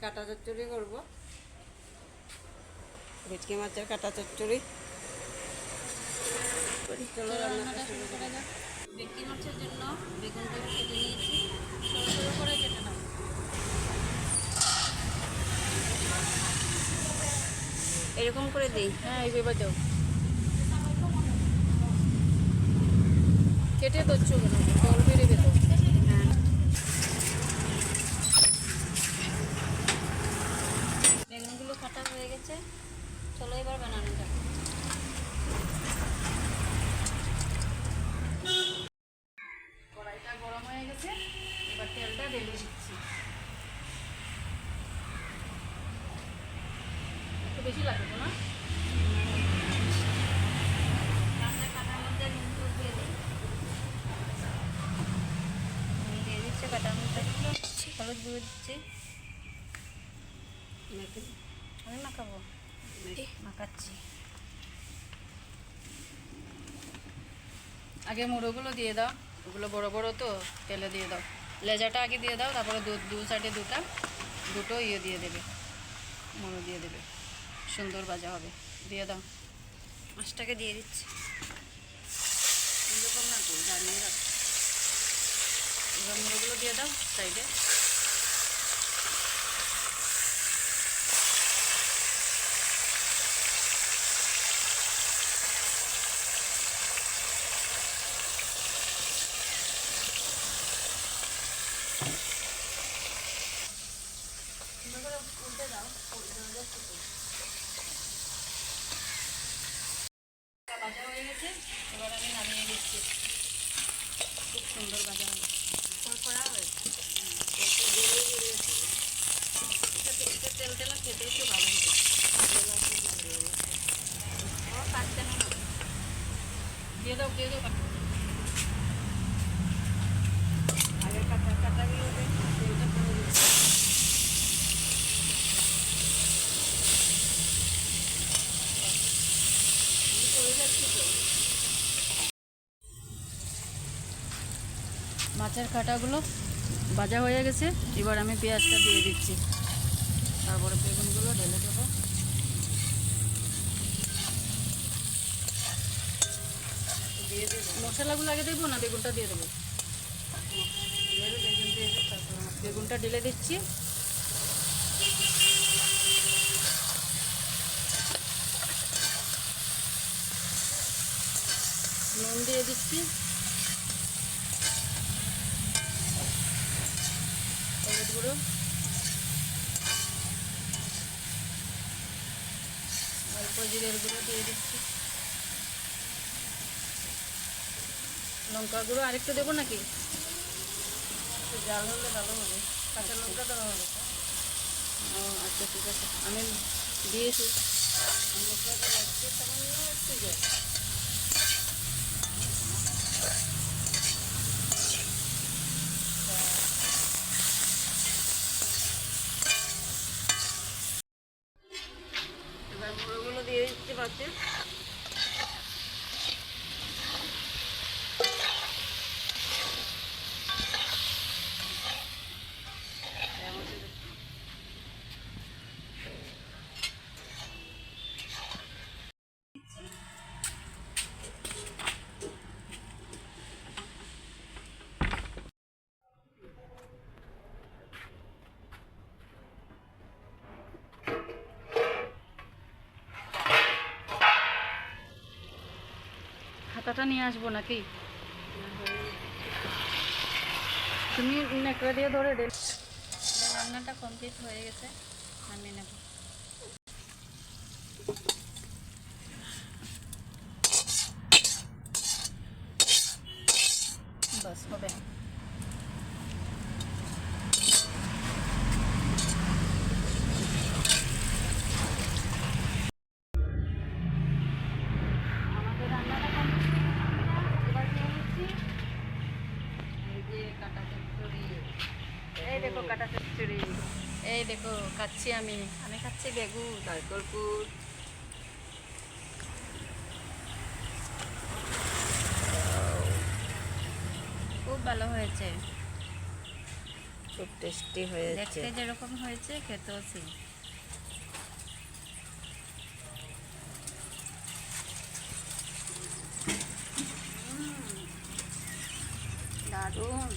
কাটা চচ্চড়ি করবো। ভেটকি মাছের কাটা চচ্চড়ি। চলো রান্নাটা শুরু করা যাক। ভেটকি মাছের জন্য বেগুনটা কেটে নিয়েছি, সরু সরু করে কেটে নেব। এরকম করে দিই। হ্যাঁ এইভাবে দাও, কেটে দিচ্ছ কেন? জল বেরিয়ে দাও। হ্যাঁ, বেগুনগুলো কাটা হয়ে গেছে, চলো এবার বানানো যাক। কড়াইটা গরম হয়ে গেছে, এবার তেলটা ঢেলে দিচ্ছি। একটু বেশি লাগবে তো না? কাটার মধ্যে নুন দিয়ে দিই। দিয়ে দিচ্ছে কাটার মধ্যে, হলুদ গুঁড়ো দিচ্ছি। আমি মাখাবো, মাখাচ্ছি। আগে মুড়োগুলো দিয়ে দাও, ওগুলো বড় বড় তো, তেলে দিয়ে দাও। লেজাটা আগে দিয়ে দাও, তারপরে দু সাইডে দুটো দিয়ে দেবে, মুড়ো দিয়ে দেবে, সুন্দর ভাজা হবে। দিয়ে দাও। মাছটাকে দিয়ে দিচ্ছি। এরকম না তো, দাঁড়িয়ে রাখ। এবার মুড়োগুলো দিয়ে দাও সাইডে। উল্টে দাও, ভাজা হয়ে গেছে, এবার আমি নামিয়ে দিচ্ছি। খুব সুন্দর ভাজা হবে, করা হয়েছে। তেল তেলা খেতে একটু ভালো হতো। কাটতে না, দিয়ে দাও দিয়ে দাও। আগের কাটাগুলো তেলটা পড়ে দিচ্ছি। পড়ে যাচ্ছি তো। মাছের কাঁটাগুলো ভাজা হয়ে গেছে, এবার আমি পেঁয়াজটা দিয়ে দিচ্ছি, তারপরে বেগুনগুলো ঢেলে দেবো। দিয়ে দেবো মশলাগুলো আগে দেবো না বেগুনটা দিয়ে দেবো? বেগুন দিয়ে দেবো, তারপর বেগুনটা ঢেলে দিচ্ছি। নুন দিয়ে দিচ্ছি, হলুদ গুঁড়ো, অল্প জিরের গুঁড়ো দিয়ে দিচ্ছি, লঙ্কা গুঁড়ো আরেকটু দেবো নাকি? একটু জাল হলে ভালো হবে। কাঁচা লঙ্কা দেওয়া হবে। ও আচ্ছা ঠিক আছে, আমি দিয়েছি। মশলাটা লাগছে সামান্য একটু জল। এবার মুড়োগুলো দিয়ে দিচ্ছি মাছে। হাতাটা নিয়ে আসবো নাকি? তুমি নেকড়া দিয়ে ধরে দে। রান্নাটা কমপ্লিট হয়ে গেছে, নামিয়ে নেব। বাস হবে। আমাদের রান্নাটা কমপ্লিট। এবার নিয়ে নিচ্ছি এই যে কাটা চচ্চড়ি। এই দেখো কাটা চচ্চড়ি। এই দেখো খাচ্ছি আমি খাচ্ছি বেগুন। কাকরপুর। খুব ভালো হয়েছে। খুব টেস্টি হয়েছে। দেখতে যেরকম হয়েছে খেতেও সেই। দারুণ।